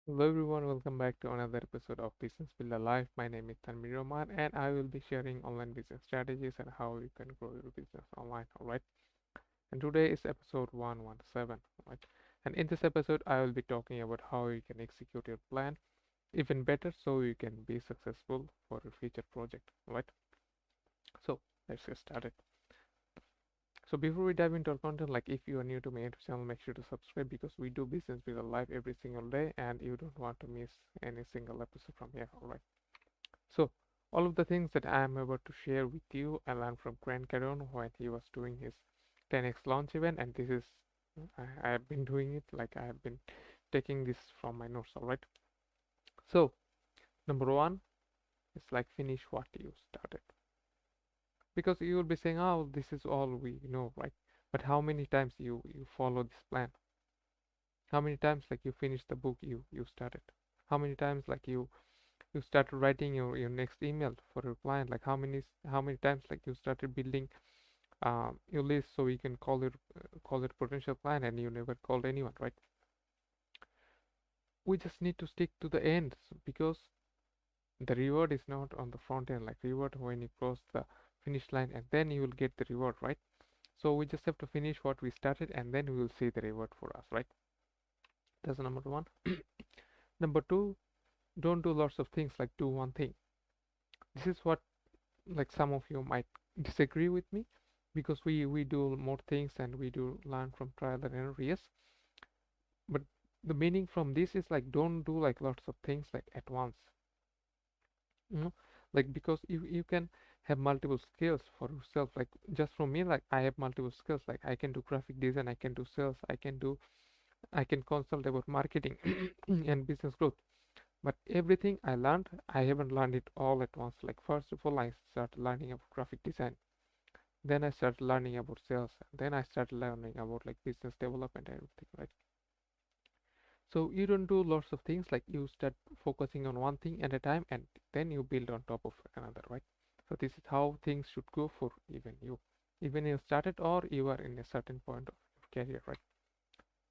Hello everyone, welcome back to another episode of Business Builder Life. My name is Tanvir Rahman and I will be sharing online business strategies and how you can grow your business online. Alright. And today is episode 117. Alright. And in this episode I will be talking about how you can execute your plan even better so you can be successful for your future project. Alright. So let's get started. So before we dive into our content, like if you are new to my YouTube channel, make sure to subscribe because we do business with live every single day and you don't want to miss any single episode from here. Alright. So all of the things that I am about to share with you, I learned from Cardone when he was doing his 10x launch event, and this is I have been doing it like I have been taking this from my notes. Alright. So number one is like finish what you started because you will be saying, oh, this is all we know, right? But how many times you follow this plan? How many times like you finish the book you started? How many times like you started writing your next email for your client? Like how many times like you started building your list so you can call it potential client and you never called anyone, right? We just need to stick to the end because the reward is not on the front end. Like reward when you cross the finish line and then you will get the reward, right? So we just have to finish what we started and then we will see the reward for us, right? That's number one. Number two, don't do lots of things, like do one thing. This is what like some of you might disagree with me because we do more things and we do learn from trial and error, yes. But the meaning from this is like don't do like lots of things like at once. you know like because you can have multiple skills for yourself. Like just for me, like I have multiple skills. Like I can do graphic design, I can do sales, I can consult about marketing and business growth. But everything I learned, I haven't learned it all at once. Like first of all, I started learning about graphic design. Then I started learning about sales. Then I started learning about like business development and everything, right? So you don't do lots of things. Like you start focusing on one thing at a time, and then you build on top of another, right? So this is how things should go for even you started or you are in a certain point of your career, right?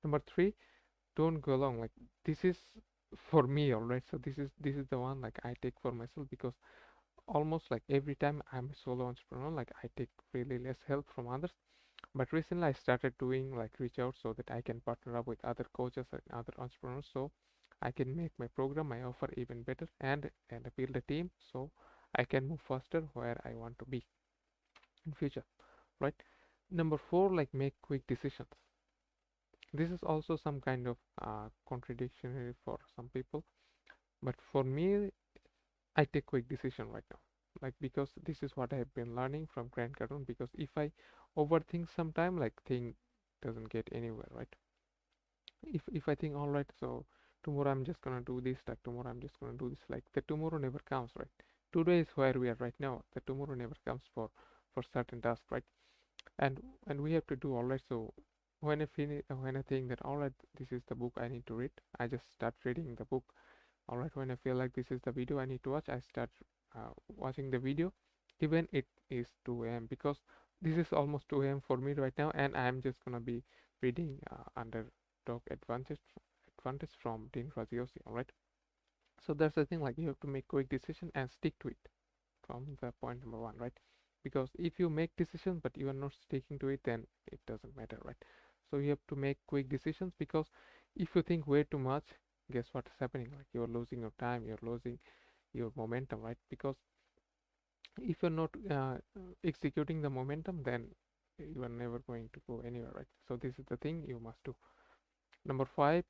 Number three, don't go along. Like this is for me, all right. So this is the one like I take for myself because almost like every time I'm a solo entrepreneur, like I take really less help from others. But recently I started doing like reach out so that I can partner up with other coaches and other entrepreneurs so I can make my program, my offer even better and build a team so I can move faster where I want to be in future, right? Number four, like make quick decisions. This is also some kind of contradictory for some people, but for me I take quick decision right now. Like because this is what I have been learning from Grant Cardone. Because if I overthink sometime, like thing doesn't get anywhere, right? If I think, all right, so tomorrow I'm just gonna do this, like tomorrow I'm just gonna do this, like the tomorrow never comes, right? Today is where we are right now. The tomorrow never comes for certain tasks, right? And we have to do, all right. So when I think that, all right, this is the book I need to read, I just start reading the book. All right, when I feel like this is the video I need to watch, I start watching the video, even it is 2 a.m. because this is almost 2 a.m. for me right now, and I'm just gonna be reading Underdog Advantage from Dean Graziosi. All right, so that's the thing. Like you have to make quick decision and stick to it from the point number one, right? Because if you make decisions but you are not sticking to it, then it doesn't matter, right? So you have to make quick decisions because if you think way too much, guess what is happening? Like you're losing your time, you're losing your momentum, right? Because if you're not executing the momentum, then you are never going to go anywhere, right? So this is the thing you must do. Number five,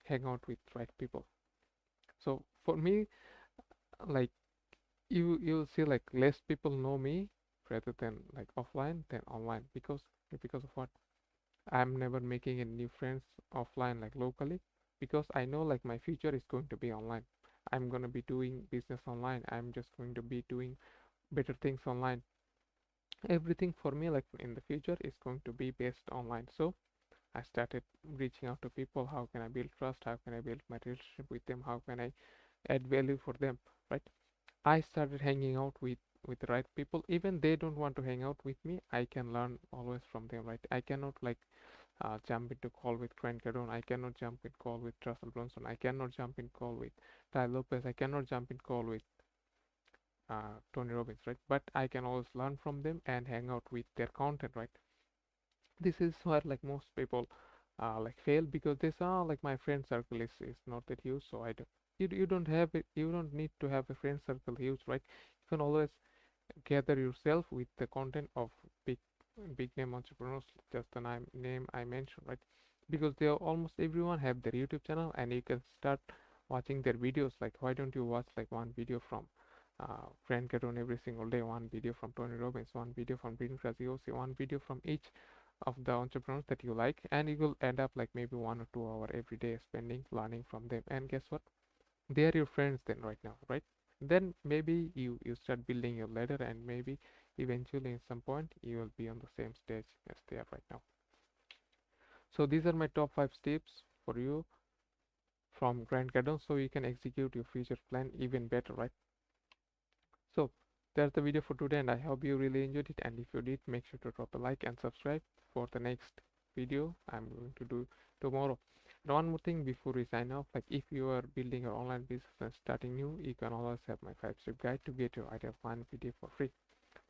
hang out with right people. So for me, like you'll see like less people know me rather than like offline than online because of what? I'm never making any new friends offline like locally because I know like my future is going to be online. I'm going to be doing business online. I'm just going to be doing better things online. Everything for me like in the future is going to be based online. So I started reaching out to people. How can I build trust? How can I build my relationship with them? How can I add value for them, right? I started hanging out with the right people. Even they don't want to hang out with me, I can learn always from them, right? I cannot like jump into call with Grant Cardone. I cannot jump in call with Russell Brunson. I cannot jump in call with Ty Lopez. I cannot jump in call with Tony Robbins, right? But I can always learn from them and hang out with their content, right? This is where like most people like fail because they say, oh, like my friend circle is not that huge, so I don't. You don't have it. You don't need to have a friend circle huge, right? You can always gather yourself with the content of big big name entrepreneurs, just the name I mentioned, right? Because they are almost everyone have their YouTube channel, and you can start watching their videos. Like, why don't you watch like one video from Grant Cardone every single day, one video from Tony Robbins, one video from Dean Graziosi, one video from each of the entrepreneurs that you like, and you will end up like maybe 1 or 2 hour every day spending learning from them. And guess what? They are your friends then right now, right? Then maybe you start building your ladder, and maybe eventually in some point you will be on the same stage as they are right now. So these are my top 5 tips for you from Grant Cardone, so you can execute your future plan even better, right? So that's the video for today, and I hope you really enjoyed it. And if you did, make sure to drop a like and subscribe for the next video I'm going to do tomorrow. And one more thing before we sign off, like if you are building your online business and starting new, you can always have my 5-step guide to get your ideal plan PDF for free.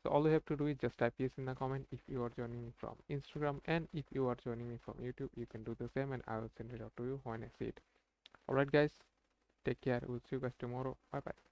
So all you have to do is just type yes in the comment if you are joining me from Instagram, and if you are joining me from YouTube, you can do the same, and I will send it out to you when I see it. Alright guys, take care. We'll see you guys tomorrow. Bye bye.